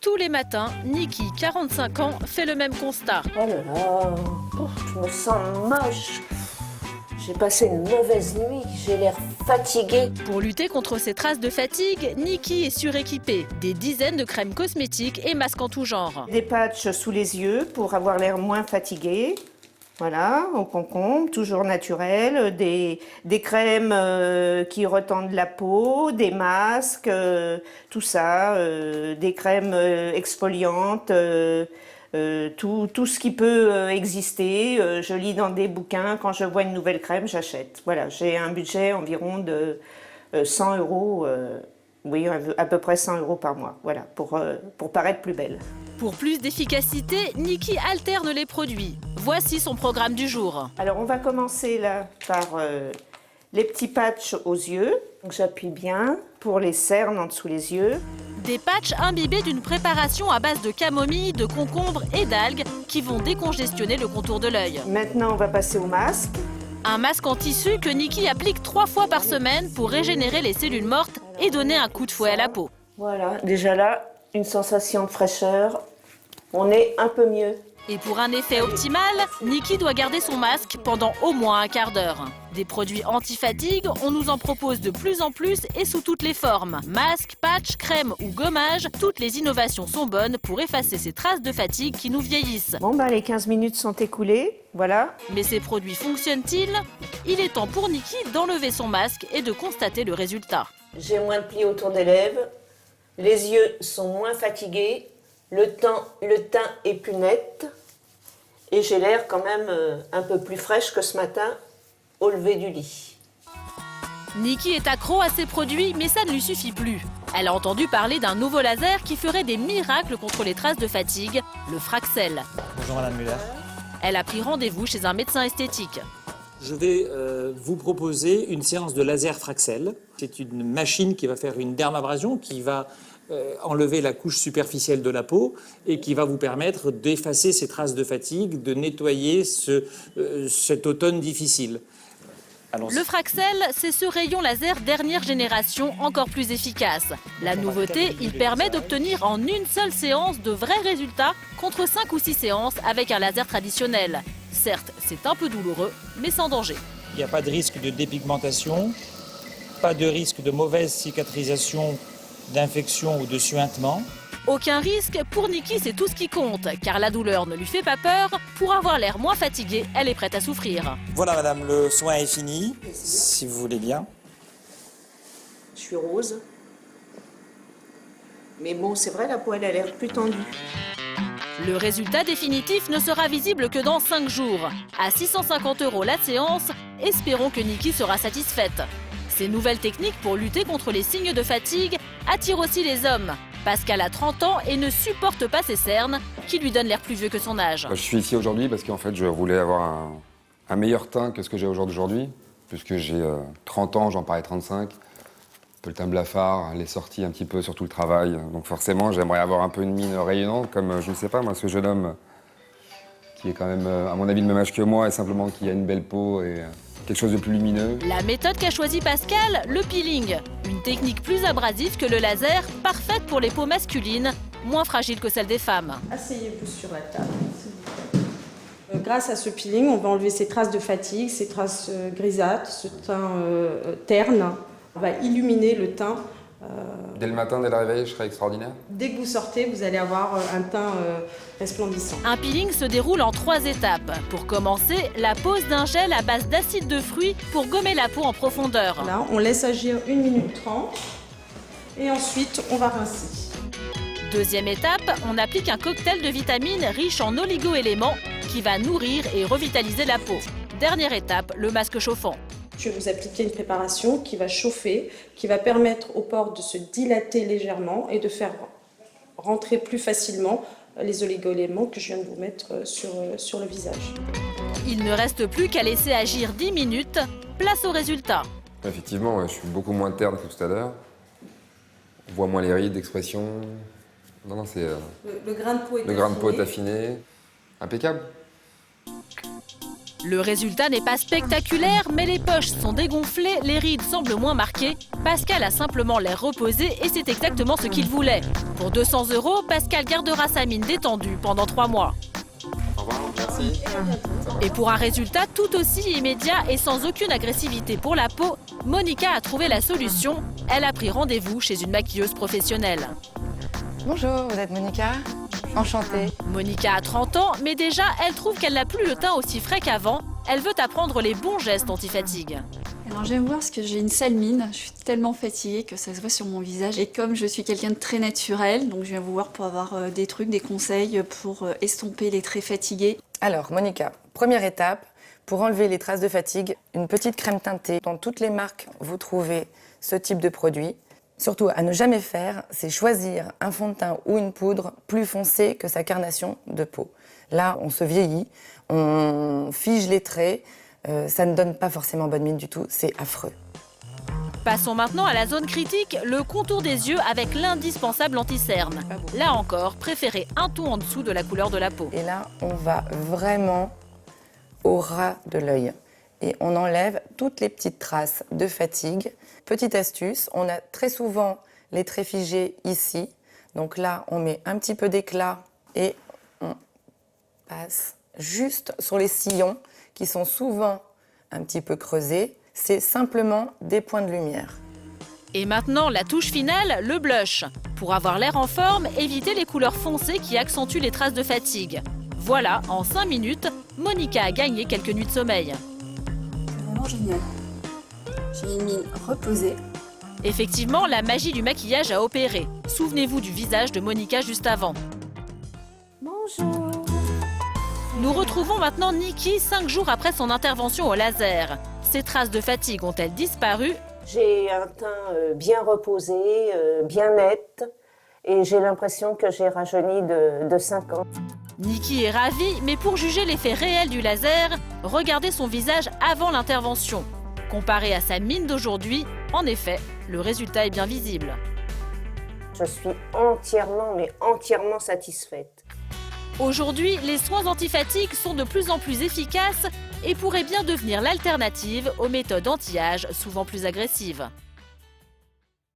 Tous les matins, Niki, 45 ans, fait le même constat. Oh là là, je me sens moche. J'ai passé une mauvaise nuit, j'ai l'air fatiguée. Pour lutter contre ces traces de fatigue, Niki est suréquipée. Des dizaines de crèmes cosmétiques et masques en tout genre. Des patchs sous les yeux pour avoir l'air moins fatiguée. Voilà, au concombre, toujours naturel. Des crèmes qui retendent la peau, des masques, tout ça. Des crèmes exfoliantes. Tout ce qui peut exister, je lis dans des bouquins, quand je vois une nouvelle crème, j'achète. Voilà, j'ai un budget environ de 100 euros, oui, à peu près 100 euros par mois, voilà, pour paraître plus belle. Pour plus d'efficacité, Niki alterne les produits. Voici son programme du jour. Alors on va commencer là par les petits patchs aux yeux. Donc j'appuie bien pour les cernes en dessous les yeux. Des patchs imbibés d'une préparation à base de camomille, de concombre et d'algues qui vont décongestionner le contour de l'œil. Maintenant, on va passer au masque. Un masque en tissu que Niki applique 3 fois par semaine pour régénérer les cellules mortes et donner un coup de fouet à la peau. Voilà, déjà là, une sensation de fraîcheur. On est un peu mieux. Et pour un effet optimal, Niki doit garder son masque pendant au moins un quart d'heure. Des produits anti-fatigue, on nous en propose de plus en plus et sous toutes les formes. Masques, patchs, crèmes ou gommages, toutes les innovations sont bonnes pour effacer ces traces de fatigue qui nous vieillissent. Bon, les 15 minutes sont écoulées, voilà. Mais ces produits fonctionnent-ils? Il est temps pour Niki d'enlever son masque et de constater le résultat. J'ai moins de plis autour des lèvres, les yeux sont moins fatigués, le teint est plus net et j'ai l'air quand même un peu plus fraîche que ce matin au lever du lit. Niki est accro à ces produits, mais ça ne lui suffit plus. Elle a entendu parler d'un nouveau laser qui ferait des miracles contre les traces de fatigue, le Fraxel. Bonjour Madame Muller. Elle a pris rendez-vous chez un médecin esthétique. Je vais vous proposer une séance de laser Fraxel. C'est une machine qui va faire une dermabrasion, qui va enlever la couche superficielle de la peau et qui va vous permettre d'effacer ces traces de fatigue, de nettoyer cet automne difficile. Le Fraxel, c'est ce rayon laser dernière génération encore plus efficace. La nouveauté, il permet d'obtenir en une seule séance de vrais résultats contre 5 ou 6 séances avec un laser traditionnel. Certes, c'est un peu douloureux, mais sans danger. Il n'y a pas de risque de dépigmentation, pas de risque de mauvaise cicatrisation, d'infection ou de suintement. Aucun risque, pour Niki c'est tout ce qui compte, car la douleur ne lui fait pas peur. Pour avoir l'air moins fatiguée, elle est prête à souffrir. Voilà madame, le soin est fini, si vous voulez bien. Je suis rose. Mais bon, c'est vrai, la peau elle a l'air plus tendue. Le résultat définitif ne sera visible que dans 5 jours. À 650 € la séance, espérons que Niki sera satisfaite. Ces nouvelles techniques pour lutter contre les signes de fatigue attirent aussi les hommes. Pascal a 30 ans et ne supporte pas ses cernes, qui lui donnent l'air plus vieux que son âge. Je suis ici aujourd'hui parce qu'en fait, je voulais avoir un meilleur teint que ce que j'ai aujourd'hui. Puisque j'ai 30 ans, j'en parais 35. Un peu le teint blafard, les sorties un petit peu sur tout le travail. Donc forcément, j'aimerais avoir un peu une mine rayonnante, comme, je ne sais pas, moi, ce jeune homme qui est quand même, à mon avis, le même âge que moi, et simplement qui a une belle peau et quelque chose de plus lumineux. La méthode qu'a choisie Pascal, le peeling. Une technique plus abrasive que le laser, parfaite pour les peaux masculines, moins fragiles que celles des femmes. Asseyez-vous sur la table, s'il vous plaît. Grâce à ce peeling, on va enlever ces traces de fatigue, ces traces grisâtres, ce teint terne. On va illuminer le teint. Dès le matin, dès le réveil, je serais extraordinaire. Dès que vous sortez, vous allez avoir un teint resplendissant. Un peeling se déroule en 3 étapes. Pour commencer, la pose d'un gel à base d'acide de fruits pour gommer la peau en profondeur. Là, on laisse agir 1 minute 30 et ensuite on va rincer. Deuxième étape, on applique un cocktail de vitamines riche en oligo-éléments qui va nourrir et revitaliser la peau. Dernière étape, le masque chauffant. Je vais vous appliquer une préparation qui va chauffer, qui va permettre aux pores de se dilater légèrement et de faire rentrer plus facilement les oligo-éléments que je viens de vous mettre sur le visage. Il ne reste plus qu'à laisser agir 10 minutes. Place au résultat. Effectivement, je suis beaucoup moins terne que tout à l'heure. On voit moins les rides d'expression. Non, c'est... Le grain de peau est le grain de peau est affiné. Impeccable. Le résultat n'est pas spectaculaire, mais les poches sont dégonflées, les rides semblent moins marquées. Pascal a simplement l'air reposé et c'est exactement ce qu'il voulait. Pour 200 €, Pascal gardera sa mine détendue pendant 3 mois. Au revoir, merci. Et pour un résultat tout aussi immédiat et sans aucune agressivité pour la peau, Monica a trouvé la solution. Elle a pris rendez-vous chez une maquilleuse professionnelle. Bonjour, vous êtes Monica? Enchantée. Monica a 30 ans, mais déjà, elle trouve qu'elle n'a plus le teint aussi frais qu'avant. Elle veut apprendre les bons gestes anti-fatigue. Alors j'aime voir parce que j'ai une sale mine, je suis tellement fatiguée que ça se voit sur mon visage. Et comme je suis quelqu'un de très naturel, donc je viens vous voir pour avoir des trucs, des conseils pour estomper les traits fatigués. Alors Monica, première étape, pour enlever les traces de fatigue, une petite crème teintée. Dans toutes les marques, vous trouvez ce type de produit. Surtout à ne jamais faire, c'est choisir un fond de teint ou une poudre plus foncé que sa carnation de peau. Là, on se vieillit, on fige les traits, ça ne donne pas forcément bonne mine du tout, c'est affreux. Passons maintenant à la zone critique, le contour des yeux avec l'indispensable anti-cerne. Là encore, préférez un ton en dessous de la couleur de la peau. Et là, on va vraiment au ras de l'œil. Et on enlève toutes les petites traces de fatigue. Petite astuce, on a très souvent les traits figés ici. Donc là, on met un petit peu d'éclat et on passe juste sur les sillons qui sont souvent un petit peu creusés. C'est simplement des points de lumière. Et maintenant, la touche finale, le blush. Pour avoir l'air en forme, évitez les couleurs foncées qui accentuent les traces de fatigue. Voilà, en 5 minutes, Monica a gagné quelques nuits de sommeil. C'est vraiment génial. J'ai une mine reposée. Effectivement, la magie du maquillage a opéré. Souvenez-vous du visage de Monica juste avant. Bonjour. Nous retrouvons maintenant Niki 5 jours après son intervention au laser. Ses traces de fatigue ont-elles disparu? J'ai un teint bien reposé, bien net, et j'ai l'impression que j'ai rajeuni de 5 ans. Niki est ravie, mais pour juger l'effet réel du laser, regardez son visage avant l'intervention. Comparé à sa mine d'aujourd'hui, en effet, le résultat est bien visible. Je suis entièrement satisfaite. Aujourd'hui, les soins anti-fatigue sont de plus en plus efficaces et pourraient bien devenir l'alternative aux méthodes anti-âge souvent plus agressives.